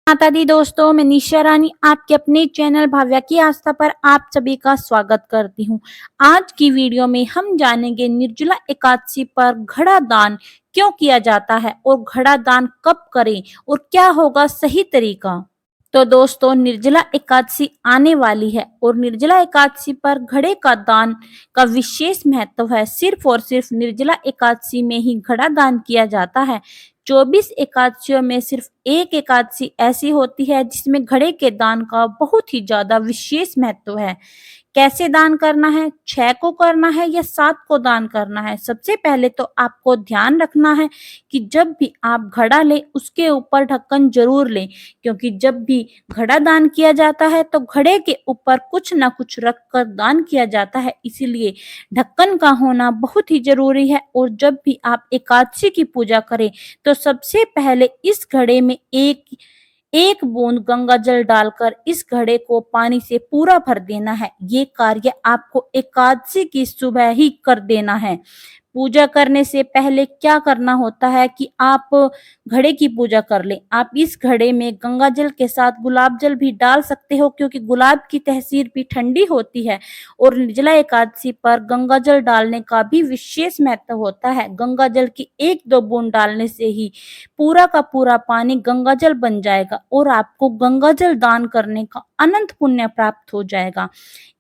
माता दी दोस्तों, मैं निशा रानी आपके अपने चैनल भाव्या की आस्था पर आप सभी का स्वागत करती हूँ। आज की वीडियो में हम जानेंगे निर्जला एकादशी पर घड़ा दान क्यों किया जाता है और घड़ा दान कब करें और क्या होगा सही तरीका। तो दोस्तों, निर्जला एकादशी आने वाली है और निर्जला एकादशी पर घड़े का दान का विशेष महत्व है। सिर्फ और सिर्फ निर्जला एकादशी में ही घड़ा दान किया जाता है। 24 एकादशियों में सिर्फ एक एकादशी ऐसी होती है जिसमें घड़े के दान का बहुत ही ज्यादा विशेष महत्व है। कैसे दान करना है, 6 को करना है या 7 को दान करना है। सबसे पहले तो आपको ध्यान रखना है कि जब भी आप घड़ा लें उसके ऊपर ढक्कन जरूर लें, क्योंकि जब भी घड़ा दान किया जाता है तो घड़े के ऊपर कुछ ना कुछ रख कर दान किया जाता है, इसीलिए ढक्कन का होना बहुत ही जरूरी है। और जब भी आप एकादशी की पूजा करें तो सबसे पहले इस घड़े में एक एक बूंद गंगा जल डालकर इस घड़े को पानी से पूरा भर देना है। ये कार्य आपको एकादशी की सुबह ही कर देना है। पूजा करने से पहले क्या करना होता है कि आप घड़े की पूजा कर लें। आप इस घड़े में गंगा जल के साथ गुलाब जल भी डाल सकते हो, क्योंकि गुलाब की तहसीर भी ठंडी होती है और निर्जला एकादशी पर गंगा जल डालने का भी विशेष महत्व होता है। गंगा जल की 1-2 बूंद डालने से ही पूरा का पूरा पानी गंगा जल बन जाएगा और आपको गंगा जल दान करने का अनंत पुण्य प्राप्त हो जाएगा।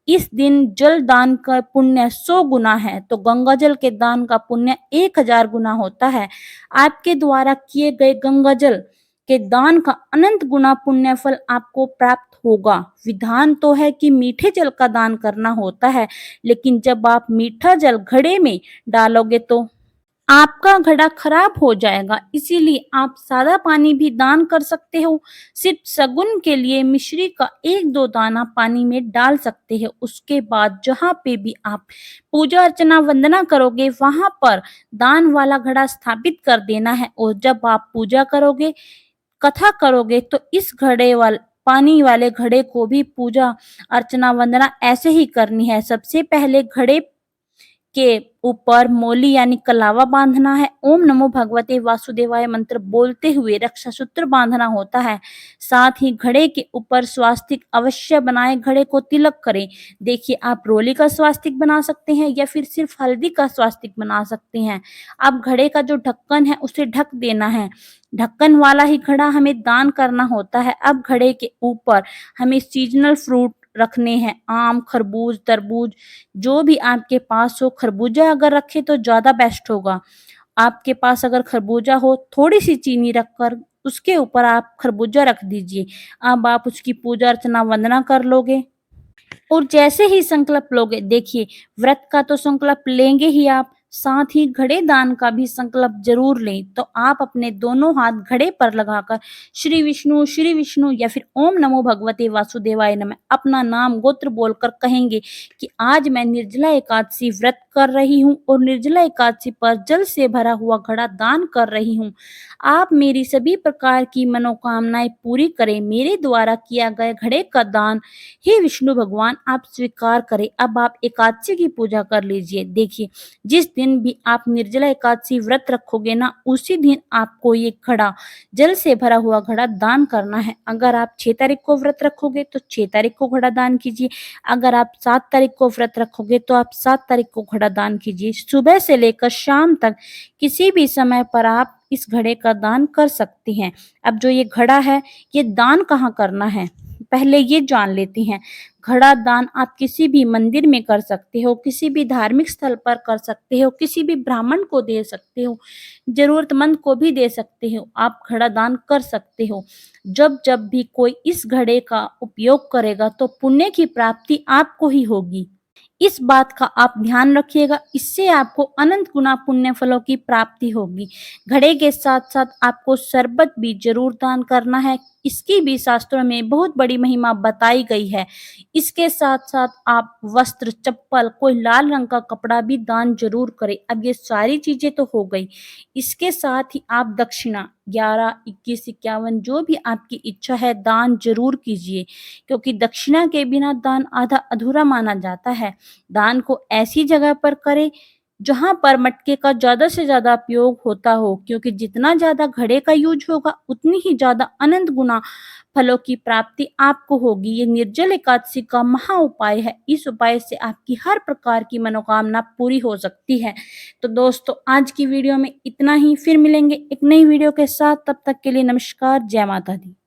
इस दिन जल दान का पुण्य 100 गुना है, तो गंगा जल के दान का पुण्य 1000 गुना होता है। आपके द्वारा किए गए गंगा जल के दान का अनंत गुना पुण्य फल आपको प्राप्त होगा। विधान तो है कि मीठे जल का दान करना होता है, लेकिन जब आप मीठा जल घड़े में डालोगे तो आपका घड़ा खराब हो जाएगा, इसीलिए आप सादा पानी भी दान कर सकते हो। सिर्फ सगुन के लिए मिश्री का 1-2 दाना पानी में डाल सकते हो। उसके बाद जहाँ पे भी आप पूजा अर्चना वंदना करोगे वहां पर दान वाला घड़ा स्थापित कर देना है। और जब आप पूजा करोगे, कथा करोगे, तो इस घड़े वाले पानी वाले घड़े को भी पूजा अर्चना वंदना ऐसे ही करनी है। सबसे पहले घड़े के ऊपर मोली यानी कलावा बांधना है। ओम नमो भगवते वासुदेवाय मंत्र बोलते हुए रक्षा सूत्र बांधना होता है। साथ ही घड़े के ऊपर स्वास्तिक अवश्य बनाए, घड़े को तिलक करें। देखिए, आप रोली का स्वास्तिक बना सकते हैं या फिर सिर्फ हल्दी का स्वास्तिक बना सकते हैं। अब घड़े का जो ढक्कन है उसे ढक देना है। ढक्कन वाला ही घड़ा हमें दान करना होता है। अब घड़े के ऊपर हमें सीजनल फ्रूट रखने हैं, आम, खरबूज, तरबूज, जो भी आपके पास हो। खरबूजा अगर रखे तो ज्यादा बेस्ट होगा। आपके पास अगर खरबूजा हो, थोड़ी सी चीनी रखकर उसके ऊपर आप खरबूजा रख दीजिए। अब आप उसकी पूजा अर्चना वंदना कर लोगे और जैसे ही संकल्प लोगे, देखिए, व्रत का तो संकल्प लेंगे ही आप, साथ ही घड़े दान का भी संकल्प जरूर लें। तो आप अपने दोनों हाथ घड़े पर लगाकर श्री विष्णु या फिर ओम नमो भगवते वासुदेवाय नमः अपना नाम गोत्र बोलकर कहेंगे कि आज मैं निर्जला एकादशी व्रत कर रही हूँ और निर्जला एकादशी पर जल से भरा हुआ घड़ा दान कर रही हूँ। आप मेरी सभी प्रकार की मनोकामनाएं पूरी करें। मेरे द्वारा किया गया घड़े का दान हे विष्णु भगवान आप स्वीकार करें। अब आप एकादशी की पूजा कर लीजिए। देखिए, जिस दिन भी आप निर्जला एकादशी व्रत रखोगे ना, उसी दिन आपको ये घड़ा, जल से भरा हुआ घड़ा दान करना है। अगर आप 6 तारीख को व्रत रखोगे तो 6 तारीख को घड़ा दान कीजिए। अगर आप 7 तारीख को व्रत रखोगे तो आप 7 तारीख को घड़ा दान कीजिए। सुबह से लेकर शाम तक किसी भी समय पर आप इस घड़े का दान कर सकते हैं। अब जो ये घड़ा है, ये दान कहाँ करना है, पहले ये जान लेते हैं। घड़ा दान आप किसी भी मंदिर में कर सकते हो, किसी भी धार्मिक स्थल पर कर सकते हो, किसी भी ब्राह्मण को दे सकते हो, जरूरतमंद को भी दे सकते हो। आप घड़ा दान कर सकते हो। जब जब भी कोई इस घड़े का उपयोग करेगा तो पुण्य की प्राप्ति आपको ही होगी। इस बात का आप ध्यान रखिएगा, इससे आपको अनंत गुना पुण्य फलों की प्राप्ति होगी। घड़े के साथ साथ आपको शरबत भी जरूर दान करना है। इसकी भी शास्त्रों में बहुत बड़ी महिमा बताई गई है। इसके साथ साथ आप वस्त्र, चप्पल, कोई लाल रंग का कपड़ा भी दान जरूर करें। अब ये सारी चीजें तो हो गई। इसके साथ ही आप दक्षिणा 11, 21, 51 जो भी आपकी इच्छा है दान जरूर कीजिए, क्योंकि दक्षिणा के बिना दान आधा अधूरा माना जाता है। दान को ऐसी जगह पर करें जहाँ पर मटके का ज़्यादा से ज़्यादा उपयोग होता हो, क्योंकि जितना ज़्यादा घड़े का यूज़ होगा उतनी ही ज़्यादा अनंत गुना फलों की प्राप्ति आपको होगी। ये निर्जल एकादशी का महा उपाय है। इस उपाय से आपकी हर प्रकार की मनोकामना पूरी हो सकती है। तो दोस्तों, आज की वीडियो में इतना ही। फिर मिलेंगे एक नई वीडियो के साथ। तब तक के लिए नमस्कार। जय माता दी।